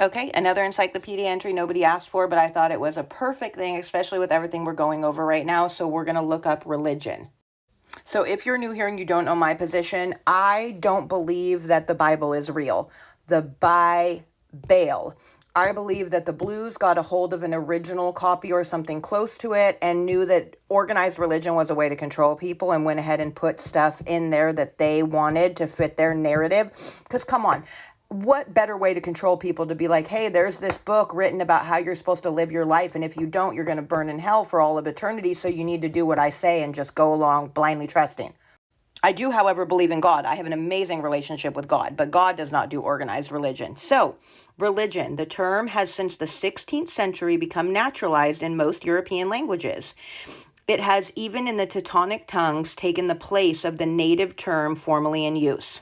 Okay, another encyclopedia entry nobody asked for, but I thought it was a perfect thing, especially with everything we're going over right now. So we're going to look up religion. So if you're new here and you don't know my position, I don't believe that the Bible is real. The Bible. I believe that the Blues got a hold of an original copy or something close to it and knew that organized religion was a way to control people and went ahead and put stuff in there that they wanted to fit their narrative. Because come on, what better way to control people to be like, hey, there's this book written about how you're supposed to live your life, and if you don't, you're going to burn in hell for all of eternity, so you need to do what I say and just go along blindly trusting. I do, however, believe in God. I have an amazing relationship with God, but God does not do organized religion. So, religion, the term has since the 16th century become naturalized in most European languages. It has, even in the Teutonic tongues, taken the place of the native term formerly in use.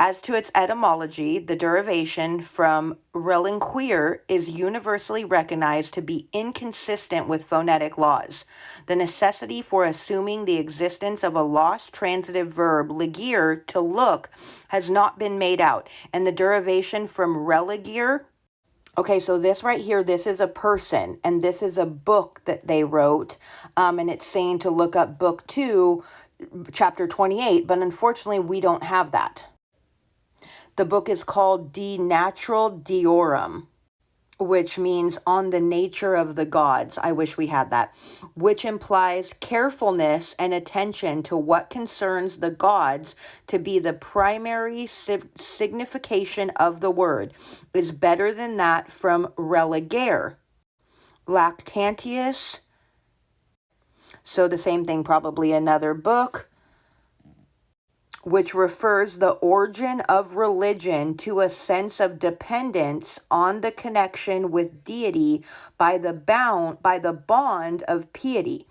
As to its etymology, the derivation from relinquir is universally recognized to be inconsistent with phonetic laws. The necessity for assuming the existence of a lost transitive verb, ligere, to look, has not been made out, and the derivation from religere. Okay, so this right here, this is a person, and this is a book that they wrote, and it's saying to look up book 2, chapter 28, but unfortunately we don't have that. The book is called De Natural Deorum, which means on the nature of the gods. I wish we had that. Which implies carefulness and attention to what concerns the gods to be the primary signification of the word. Is better than that from religare. Lactantius. So the same thing, probably another book, which refers the origin of religion to a sense of dependence on the connection with deity by the bond of piety,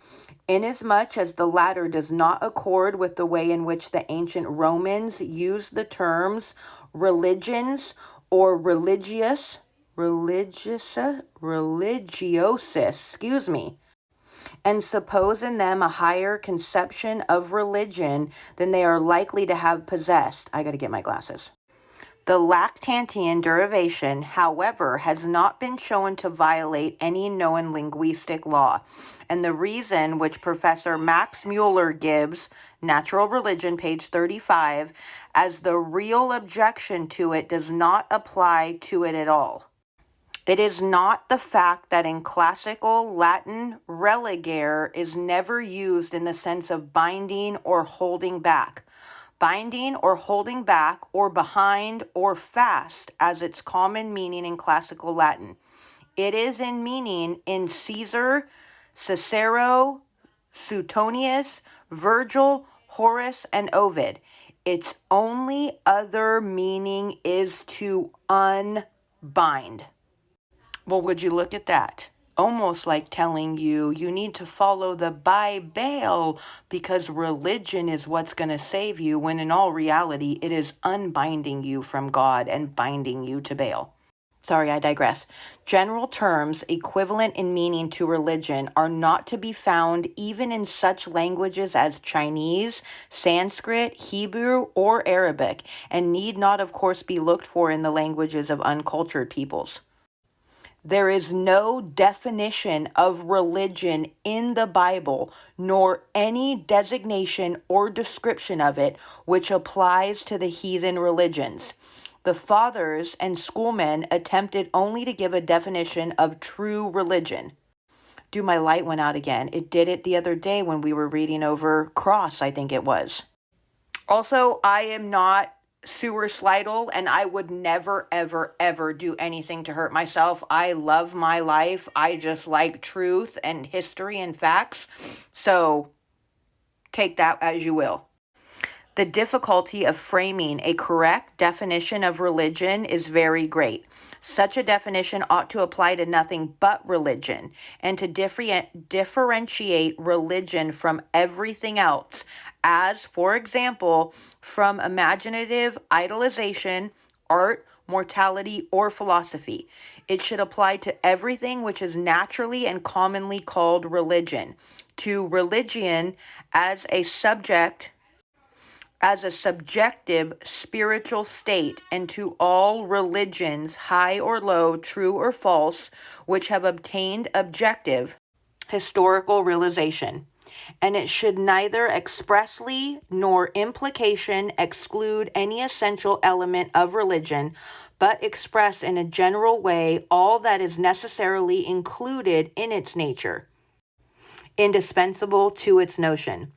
inasmuch as the latter does not accord with the way in which the ancient Romans used the terms religions or religiosis, and suppose in them a higher conception of religion than they are likely to have possessed. I got to get my glasses. The Lactantian derivation, however, has not been shown to violate any known linguistic law, and the reason which Professor Max Mueller gives, Natural Religion, page 35, as the real objection to it does not apply to it at all. It is not the fact that in classical Latin religare is never used in the sense of binding or holding back. Binding or holding back or behind or fast as its common meaning in classical Latin. It is in meaning in Caesar, Cicero, Suetonius, Virgil, Horace, and Ovid. Its only other meaning is to unbind. Well, would you look at that? Almost like telling you need to follow the Bible because religion is what's going to save you, when in all reality, it is unbinding you from God and binding you to Baal. Sorry, I digress. General terms equivalent in meaning to religion are not to be found even in such languages as Chinese, Sanskrit, Hebrew, or Arabic, and need not, of course, be looked for in the languages of uncultured peoples. There is no definition of religion in the Bible, nor any designation or description of it which applies to the heathen religions. The fathers and schoolmen attempted only to give a definition of true religion. My light went out again. It did it the other day when we were reading over Cross, I think it was. Also, I am not suicidal, and I would never, ever, ever do anything to hurt myself. I love my life. I just like truth and history and facts. So take that as you will. The difficulty of framing a correct definition of religion is very great. Such a definition ought to apply to nothing but religion, and to differentiate religion from everything else, as, for example, from imaginative idolization, art, mortality, or philosophy. It should apply to everything which is naturally and commonly called religion, to religion as a subject as a subjective spiritual state, and to all religions, high or low, true or false, which have obtained objective historical realization. And it should neither expressly nor implication exclude any essential element of religion, but express in a general way all that is necessarily included in its nature, indispensable to its notion.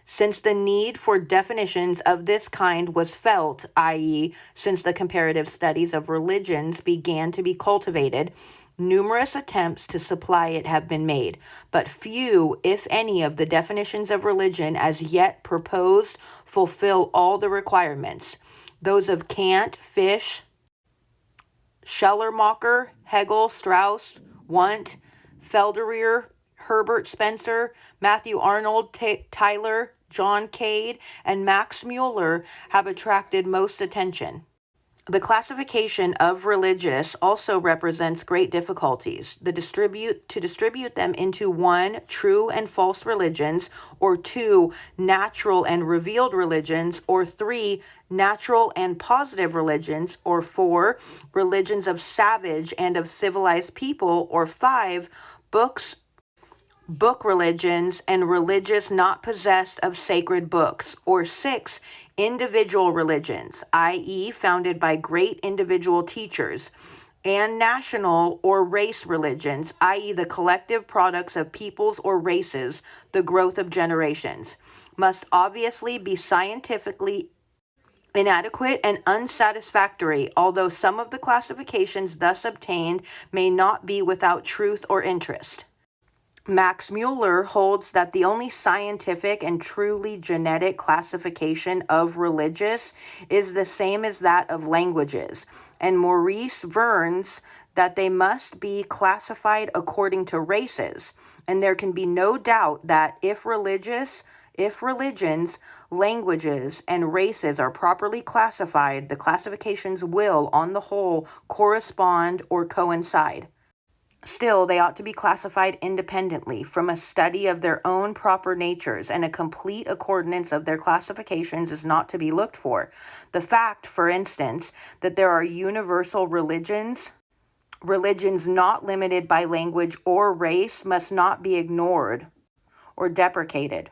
Since the need for definitions of this kind was felt, i.e., since the comparative studies of religions began to be cultivated, numerous attempts to supply it have been made, but few, if any, of the definitions of religion as yet proposed fulfill all the requirements. Those of Kant, Fish, Schleiermacher, Hegel, Strauss, Wundt, Felderer, Herbert Spencer, Matthew Arnold, Tyler, John Cade, and Max Mueller have attracted most attention. The classification of religious also represents great difficulties. To distribute them into 1, true and false religions, or 2, natural and revealed religions, or 3, natural and positive religions, or 4, religions of savage and of civilized people, or 5, book religions and religious not possessed of sacred books, or 6, individual religions, i.e., founded by great individual teachers, and national or race religions, i.e., the collective products of peoples or races, the growth of generations, must obviously be scientifically inadequate and unsatisfactory, although some of the classifications thus obtained may not be without truth or interest. Max Mueller holds that the only scientific and truly genetic classification of religious is the same as that of languages, and Maurice Vernes that they must be classified according to races, and there can be no doubt that if religions, languages, and races are properly classified, the classifications will, on the whole, correspond or coincide. Still, they ought to be classified independently from a study of their own proper natures, and a complete accordance of their classifications is not to be looked for. The fact, for instance, that there are universal religions not limited by language or race, must not be ignored or deprecated.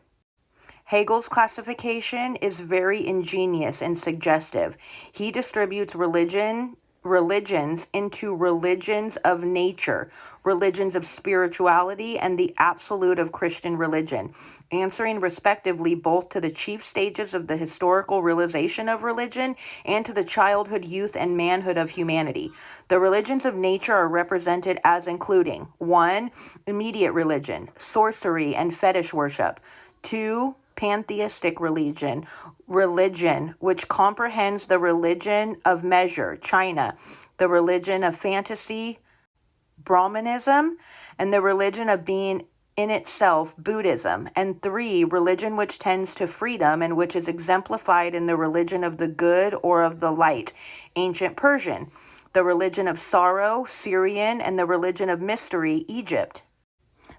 Hegel's classification is very ingenious and suggestive. He distributes religions into religions of nature, religions of spirituality, and the absolute of Christian religion, answering respectively both to the chief stages of the historical realization of religion and to the childhood, youth, and manhood of humanity. The religions of nature are represented as including 1, immediate religion, sorcery and fetish worship; 2, pantheistic religion, which comprehends the religion of measure, China, the religion of fantasy, Brahmanism, and the religion of being in itself, Buddhism; and 3, religion which tends to freedom and which is exemplified in the religion of the good or of the light, ancient Persian; the religion of sorrow, Syrian; and the religion of mystery, Egypt.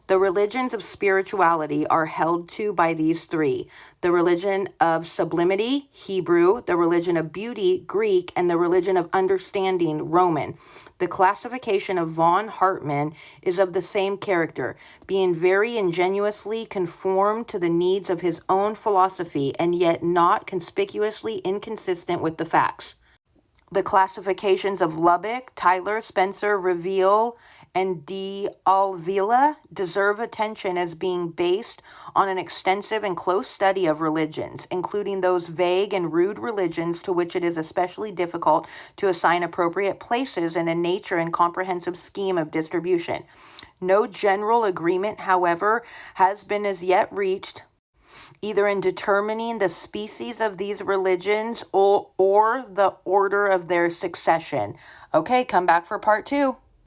The religions of spirituality are held to by these 3: the religion of sublimity, Hebrew; the religion of beauty, Greek; and the religion of understanding, Roman. The classification of von Hartmann is of the same character, being very ingeniously conformed to the needs of his own philosophy, and yet not conspicuously inconsistent with the facts. The classifications of Lubbock, Tyler, Spencer, Reveal, and D'Avila deserve attention as being based on an extensive and close study of religions, including those vague and rude religions to which it is especially difficult to assign appropriate places in a nature and comprehensive scheme of distribution. No general agreement, however, has been as yet reached either in determining the species of these religions or the order of their succession. Okay, come back for part 2.